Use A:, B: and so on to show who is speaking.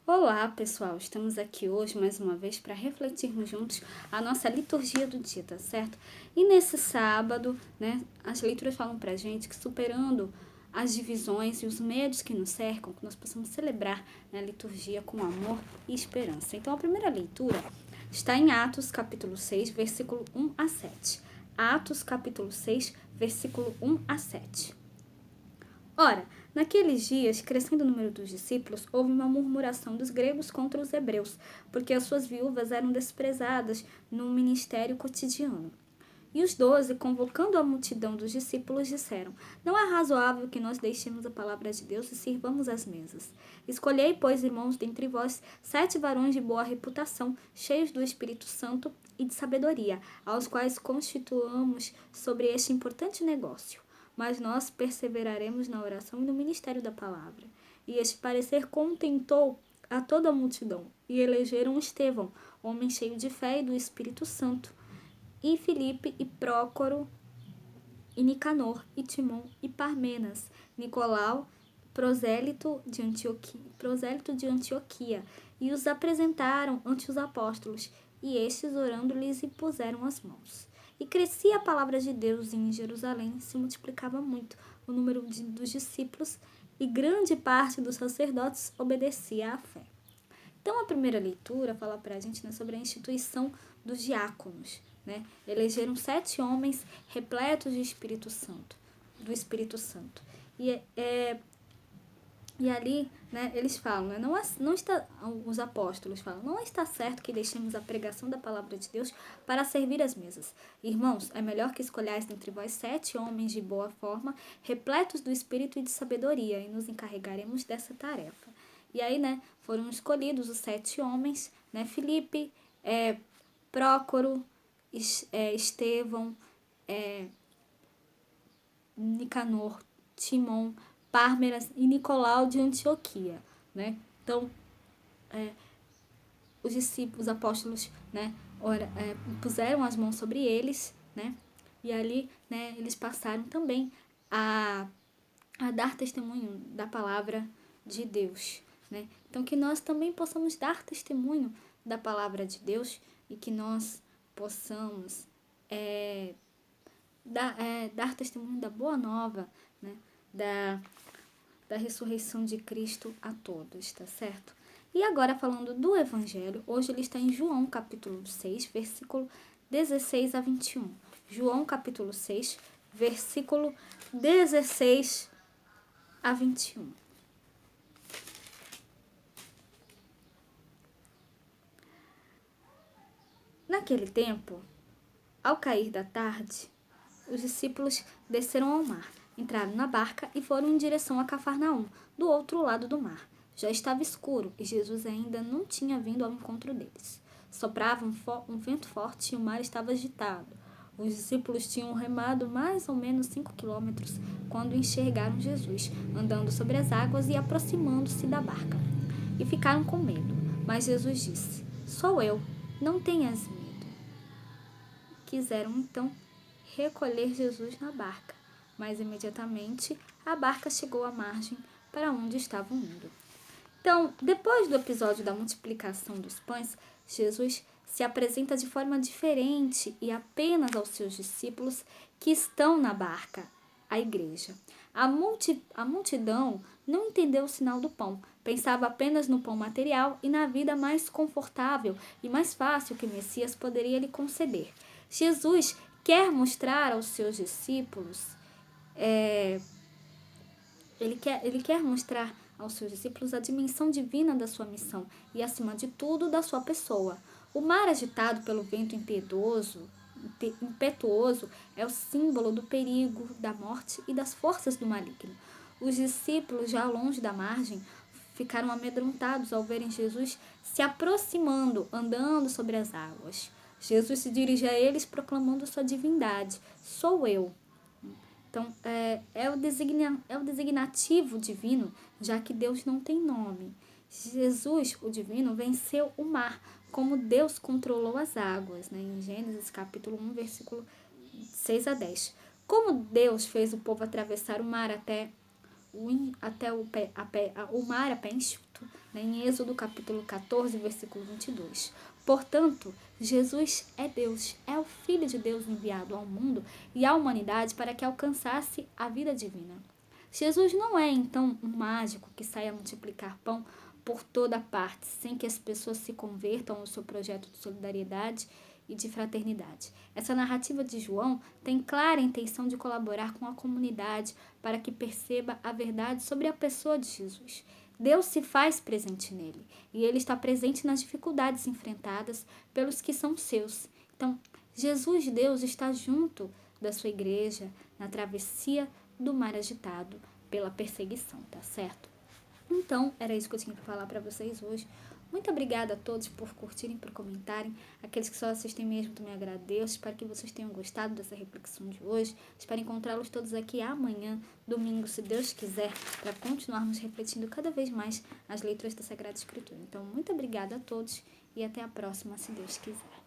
A: Olá, pessoal! Estamos aqui hoje mais uma vez para refletirmos juntos a nossa liturgia do dia, tá certo? E nesse sábado, né, as leituras falam pra gente que superando as divisões e os medos que nos cercam, que nós possamos celebrar, né, a liturgia com amor e esperança. Então, a primeira leitura está em Atos, capítulo 6, versículo 1 a 7. Atos, capítulo 6, versículo 1 a 7. Ora, naqueles dias, crescendo o número dos discípulos, houve uma murmuração dos gregos contra os hebreus, porque as suas viúvas eram desprezadas no ministério cotidiano. E os 12, convocando a multidão dos discípulos, disseram: Não é razoável que nós deixemos a palavra de Deus e sirvamos às mesas. Escolhei, pois, irmãos, dentre vós, 7 varões de boa reputação, cheios do Espírito Santo e de sabedoria, aos quais constituamos sobre este importante negócio. Mas nós perseveraremos na oração e no ministério da palavra. E este parecer contentou a toda a multidão, e elegeram Estevão, homem cheio de fé e do Espírito Santo, e Filipe, e Prócoro, e Nicanor, e Timon, e Parmenas, Nicolau, prosélito de Antioquia, e os apresentaram ante os apóstolos, e estes, orando-lhes, impuseram as mãos. E crescia a palavra de Deus, e em Jerusalém se multiplicava muito o número dos discípulos, e grande parte dos sacerdotes obedecia à fé. Então, a primeira leitura fala para a gente, né, sobre a instituição dos diáconos. Né? Elegeram 7 homens repletos de Espírito Santo, do Espírito Santo. E ali, né, eles falam, né, não está, os apóstolos falam, não está certo que deixemos a pregação da palavra de Deus para servir as mesas. Irmãos, é melhor que escolhais dentre vós 7 homens de boa forma, repletos do Espírito e de sabedoria, e nos encarregaremos dessa tarefa. E aí, né, foram escolhidos os 7 homens, né, Filipe, Prócoro, Estevão, Nicanor, Timon, Pármenas e Nicolau de Antioquia, né? Então, os discípulos, os apóstolos, né, puseram as mãos sobre eles, né? E ali, né, eles passaram também a dar testemunho da palavra de Deus, né? Então, que nós também possamos dar testemunho da palavra de Deus e que nós possamos dar testemunho da boa nova, né? Da ressurreição de Cristo a todos, tá certo? E agora falando do Evangelho, hoje ele está em João capítulo 6, versículo 16 a 21. João capítulo 6, versículo 16 a 21. Naquele tempo, ao cair da tarde, os discípulos desceram ao mar, entraram na barca e foram em direção a Cafarnaum, do outro lado do mar. Já estava escuro e Jesus ainda não tinha vindo ao encontro deles. Soprava um vento forte e o mar estava agitado. Os discípulos tinham remado mais ou menos 5 quilômetros quando enxergaram Jesus, andando sobre as águas e aproximando-se da barca. E ficaram com medo. Mas Jesus disse: Sou eu, não tenhas medo. Quiseram então recolher Jesus na barca, mas imediatamente a barca chegou à margem para onde estavam indo. Então, depois do episódio da multiplicação dos pães, Jesus se apresenta de forma diferente e apenas aos seus discípulos que estão na barca, a igreja. A multidão não entendeu o sinal do pão, pensava apenas no pão material e na vida mais confortável e mais fácil que Messias poderia lhe conceder. Jesus quer mostrar aos seus discípulos, ele quer mostrar aos seus discípulos a dimensão divina da sua missão e, acima de tudo, da sua pessoa. O mar agitado pelo vento impetuoso é o símbolo do perigo, da morte e das forças do maligno. Os discípulos, já longe da margem, ficaram amedrontados ao verem Jesus se aproximando, andando sobre as águas. Jesus se dirige a eles proclamando sua divindade. Sou eu. Então, é o designativo divino, já que Deus não tem nome. Jesus, o divino, venceu o mar, como Deus controlou as águas, né? Em Gênesis capítulo 1, versículo 6 a 10. Como Deus fez o povo atravessar o mar até até o mar a pé enxuto, né? Em Êxodo capítulo 14, versículo 22. Portanto, Jesus é Deus, é o Filho de Deus enviado ao mundo e à humanidade para que alcançasse a vida divina. Jesus não é, então, um mágico que sai a multiplicar pão por toda parte, sem que as pessoas se convertam ao seu projeto de solidariedade e de fraternidade. Essa narrativa de João tem clara intenção de colaborar com a comunidade para que perceba a verdade sobre a pessoa de Jesus. Deus se faz presente nele e ele está presente nas dificuldades enfrentadas pelos que são seus. Então, Jesus, Deus, está junto da sua igreja na travessia do mar agitado pela perseguição, tá certo? Então, era isso que eu tinha para falar para vocês hoje. Muito obrigada a todos por curtirem, por comentarem. Aqueles que só assistem mesmo, também agradeço. Espero que vocês tenham gostado dessa reflexão de hoje. Espero encontrá-los todos aqui amanhã, domingo, se Deus quiser, para continuarmos refletindo cada vez mais as leituras da Sagrada Escritura. Então, muito obrigada a todos e até a próxima, se Deus quiser.